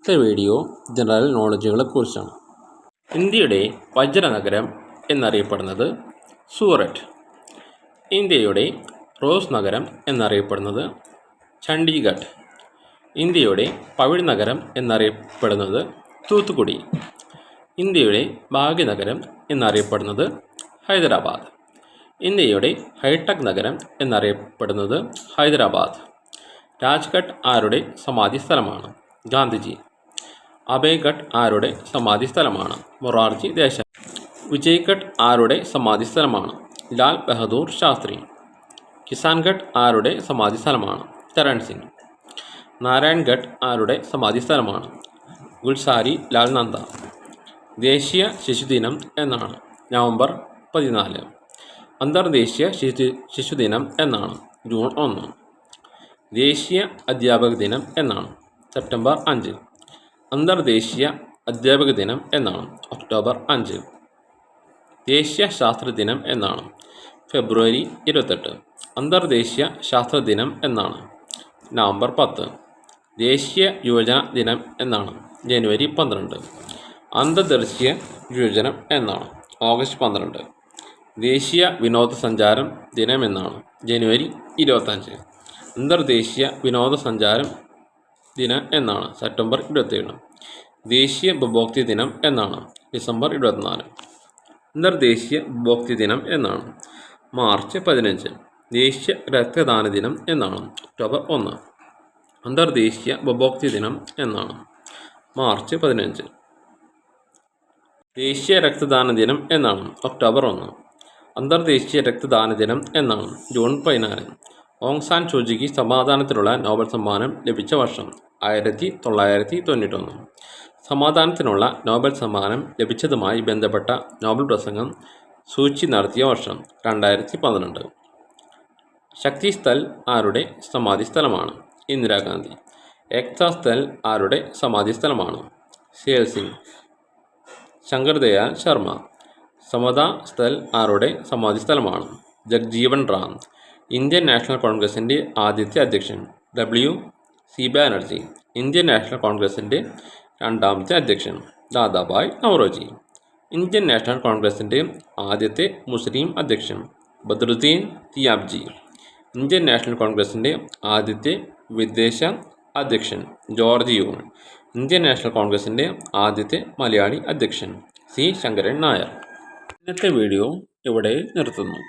ഇന്നത്തെ video general നോളജുകളെക്കുറിച്ചാണ്. ഇന്ത്യയുടെ വജ്രനഗരം എന്നറിയപ്പെടുന്നത് സൂററ്റ്. ഇന്ത്യയുടെ റോസ് നഗരം എന്നറിയപ്പെടുന്നത് ചണ്ഡീഗഡ്. ഇന്ത്യയുടെ പവിഴ നഗരം എന്നറിയപ്പെടുന്നത് തൂത്തുക്കുടി. ഇന്ത്യയുടെ ഭാഗ്യനഗരം എന്നറിയപ്പെടുന്നത് ഹൈദരാബാദ്. ഇന്ത്യയുടെ ഹൈടെക് നഗരം എന്നറിയപ്പെടുന്നത് ഹൈദരാബാദ്. രാജ്ഘട്ട് ആരുടെ സമാധി സ്ഥലമാണ്? ഗാന്ധിജി. അഭയ്ഘട്ട് ആരുടെ സമാധി സ്ഥലമാണ്? മൊറാർജി ദേശായി. വിജയ്ഘട്ട് ആരുടെ സമാധി സ്ഥലമാണ്? ലാൽ ബഹദൂർ ശാസ്ത്രി. കിസാൻഘട്ട് ആരുടെ സമാധി സ്ഥലമാണ്? ചരൺ സിംഗ്. നാരായൺഘട്ട് ആരുടെ സമാധി സ്ഥലമാണ്? ഗുൽസാരി ലാൽ നന്ദ. ദേശീയ ശിശുദിനം എന്നാണ്? നവംബർ 14. അന്തർദേശീയ ശിശുദിനം എന്നാണ്? ജൂൺ 1. ദേശീയ അധ്യാപക ദിനം എന്നാണ്? സെപ്റ്റംബർ 5. അന്തർദേശീയ അധ്യാപക ദിനം എന്നാണ്? ഒക്ടോബർ 5. ദേശീയ ശാസ്ത്ര ദിനം എന്നാണ്? ഫെബ്രുവരി 28. അന്തർദേശീയ ശാസ്ത്ര ദിനം എന്നാണ്? നവംബർ 10. ദേശീയ യുവജന ദിനം എന്നാണ്? ജനുവരി 12. അന്തർദേശീയ യുവജനം എന്നാണ്? ഓഗസ്റ്റ് 12. ദേശീയ വിനോദസഞ്ചാരം ദിനം എന്നാണ്? ജനുവരി 25. അന്തർദേശീയ വിനോദസഞ്ചാരം ദിനം എന്നാണ്? സെപ്റ്റംബർ 27. ദേശീയ ഉപഭോക്തൃ ദിനം എന്നാണ്? ഡിസംബർ 24. അന്തർദേശീയ ഉപഭോക്തൃ ദിനം എന്നാണ്? മാർച്ച് 15. ദേശീയ രക്തദാന ദിനം എന്നാണ്? ഒക്ടോബർ 1. അന്തർദേശീയ ഉപഭോക്തൃ ദിനം എന്നാണ്? മാർച്ച് 15. ദേശീയ രക്തദാന ദിനം എന്നാണ്? ഒക്ടോബർ 1. അന്തർദേശീയ രക്തദാന ദിനം എന്നാണ്? ജൂൺ 14. ഓങ് സാൻ സൂചിക്ക് സമാധാനത്തിനുള്ള നോബൽ സമ്മാനം ലഭിച്ച വർഷം? 1991. സമാധാനത്തിനുള്ള നോബൽ സമ്മാനം ലഭിച്ചതുമായി ബന്ധപ്പെട്ട നോബൽ പ്രസംഗം സൂചി നടത്തിയ വർഷം? 2012. ശക്തി സ്ഥൽ ആരുടെ സമാധി സ്ഥലമാണ്? ഇന്ദിരാഗാന്ധി. ഏക്താ സ്ഥൽ ആരുടെ സമാധി സ്ഥലമാണ്? ശേർ സിംഗ്. ശങ്കർദയാൽ ശർമ്മ. സമതാ സ്ഥൽ ആരുടെ സമാധി സ്ഥലമാണ്? ജഗ്ജീവൻ റാം. ഇന്ത്യൻ നാഷണൽ കോൺഗ്രസിൻ്റെ ആദ്യത്തെ അധ്യക്ഷൻ? WC ബാനർജി. ഇന്ത്യൻ നാഷണൽ കോൺഗ്രസിൻ്റെ രണ്ടാമത്തെ അധ്യക്ഷൻ? ദാദാഭായ് നവറോജി. ഇന്ത്യൻ നാഷണൽ കോൺഗ്രസിൻ്റെ ആദ്യത്തെ മുസ്ലിം അധ്യക്ഷൻ? ബദ്രുദ്ദീൻ തിയാബ്ജി. ഇന്ത്യൻ നാഷണൽ കോൺഗ്രസിൻ്റെ ആദ്യത്തെ വിദേശ അധ്യക്ഷൻ? ജോർജ് യൂൺ. ഇന്ത്യൻ നാഷണൽ കോൺഗ്രസിൻ്റെ ആദ്യത്തെ മലയാളി അധ്യക്ഷൻ? C. ശങ്കരൻ നായർ. ഇന്നത്തെ വീഡിയോ ഇവിടെ നിർത്തുന്നു.